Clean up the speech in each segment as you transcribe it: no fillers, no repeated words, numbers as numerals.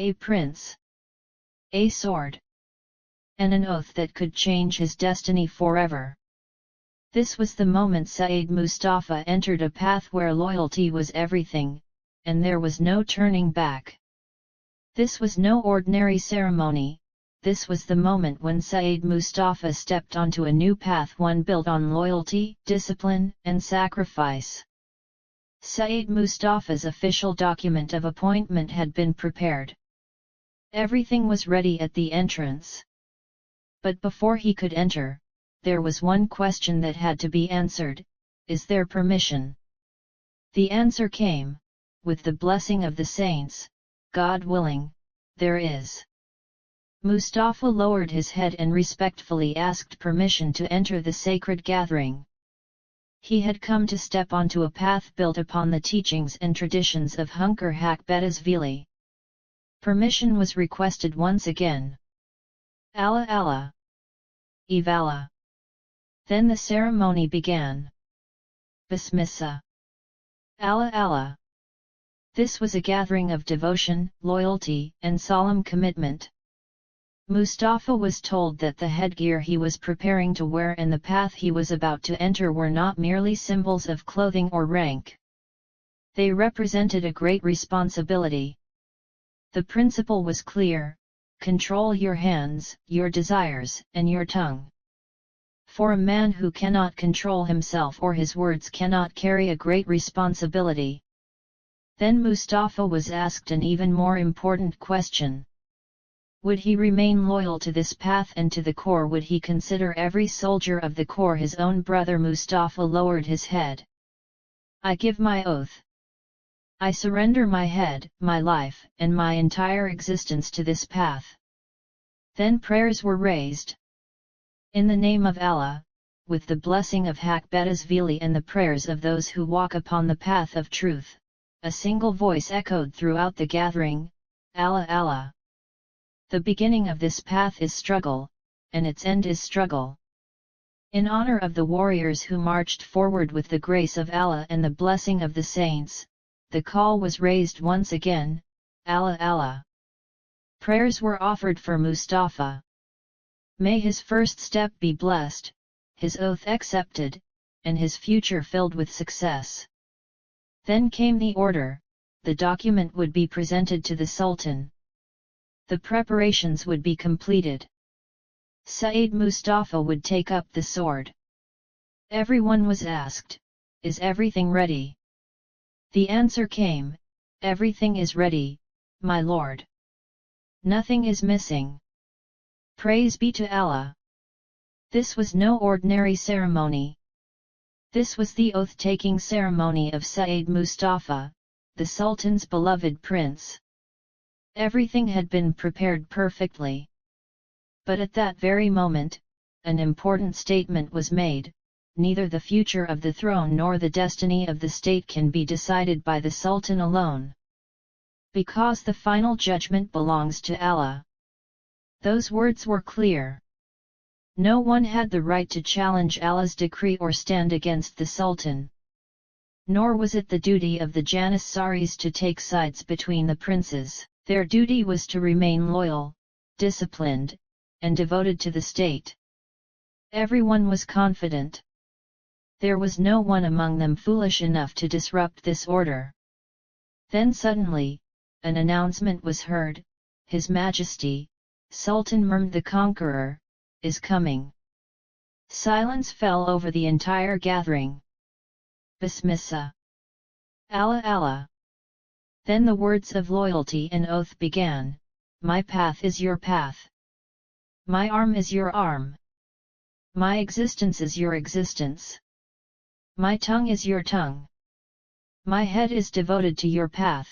a prince, a sword, and an oath that could change his destiny forever. This was the moment Said Mustafa entered a path where loyalty was everything, and there was no turning back. This was no ordinary ceremony, this was the moment when Said Mustafa stepped onto a new path, one built on loyalty, discipline, and sacrifice. Said Mustafa's official document of appointment had been prepared. Everything was ready at the entrance. But before he could enter, there was one question that had to be answered: is there permission? The answer came: with the blessing of the saints, God willing, there is. Mustafa lowered his head and respectfully asked permission to enter the sacred gathering. He had come to step onto a path built upon the teachings and traditions of Hünkar Hak Bedizvili. Permission was requested once again. Allah Allah! Evala! Then the ceremony began. Bismillah! Allah Allah! This was a gathering of devotion, loyalty, and solemn commitment. Mustafa was told that the headgear he was preparing to wear and the path he was about to enter were not merely symbols of clothing or rank. They represented a great responsibility. The principle was clear: control your hands, your desires, and your tongue. For a man who cannot control himself or his words cannot carry a great responsibility. Then Mustafa was asked an even more important question. Would he remain loyal to this path and to the corps? Would he consider every soldier of the corps his own brother? Mustafa lowered his head. I give my oath. I surrender my head, my life, and my entire existence to this path. Then prayers were raised. In the name of Allah, with the blessing of Hak Bedizvili and the prayers of those who walk upon the path of truth, a single voice echoed throughout the gathering: Allah Allah! The beginning of this path is struggle, and its end is struggle. In honor of the warriors who marched forward with the grace of Allah and the blessing of the saints, the call was raised once again: Allah Allah! Prayers were offered for Mustafa. May his first step be blessed, his oath accepted, and his future filled with success. Then came the order: the document would be presented to the Sultan. The preparations would be completed. Said Mustafa would take up the sword. Everyone was asked, is everything ready? The answer came: everything is ready, my lord. Nothing is missing. Praise be to Allah. This was no ordinary ceremony. This was the oath-taking ceremony of Said Mustafa, the Sultan's beloved prince. Everything had been prepared perfectly. But at that very moment, an important statement was made: neither the future of the throne nor the destiny of the state can be decided by the Sultan alone. Because the final judgment belongs to Allah. Those words were clear. No one had the right to challenge Allah's decree or stand against the Sultan. Nor was it the duty of the Janissaries to take sides between the princes. Their duty was to remain loyal, disciplined, and devoted to the state. Everyone was confident. There was no one among them foolish enough to disrupt this order. Then suddenly, an announcement was heard: His Majesty, Sultan Mehmed the Conqueror, is coming. Silence fell over the entire gathering. Bismillah. Allah Allah. Then the words of loyalty and oath began: my path is your path. My arm is your arm. My existence is your existence. My tongue is your tongue. My head is devoted to your path,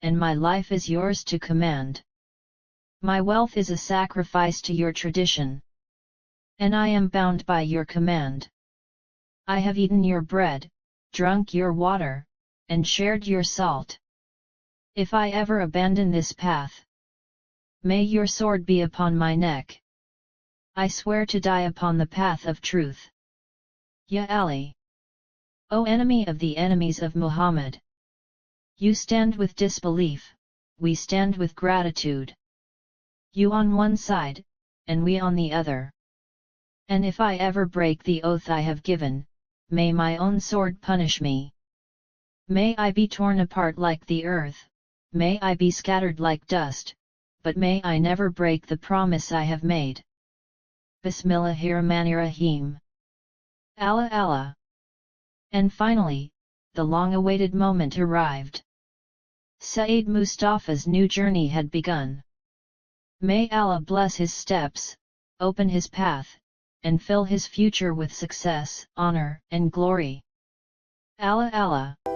and my life is yours to command. My wealth is a sacrifice to your tradition. And I am bound by your command. I have eaten your bread, drunk your water, and shared your salt. If I ever abandon this path, may your sword be upon my neck. I swear to die upon the path of truth. Ya Ali! O enemy of the enemies of Muhammad! You stand with disbelief, we stand with gratitude. You on one side, and we on the other. And if I ever break the oath I have given, may my own sword punish me. May I be torn apart like the earth, may I be scattered like dust, but may I never break the promise I have made. Bismillahirrahmanirrahim. Allah Allah. And finally, the long-awaited moment arrived. Sayyid Mustafa's new journey had begun. May Allah bless his steps, open his path, and fill his future with success, honor, and glory. Allah Allah.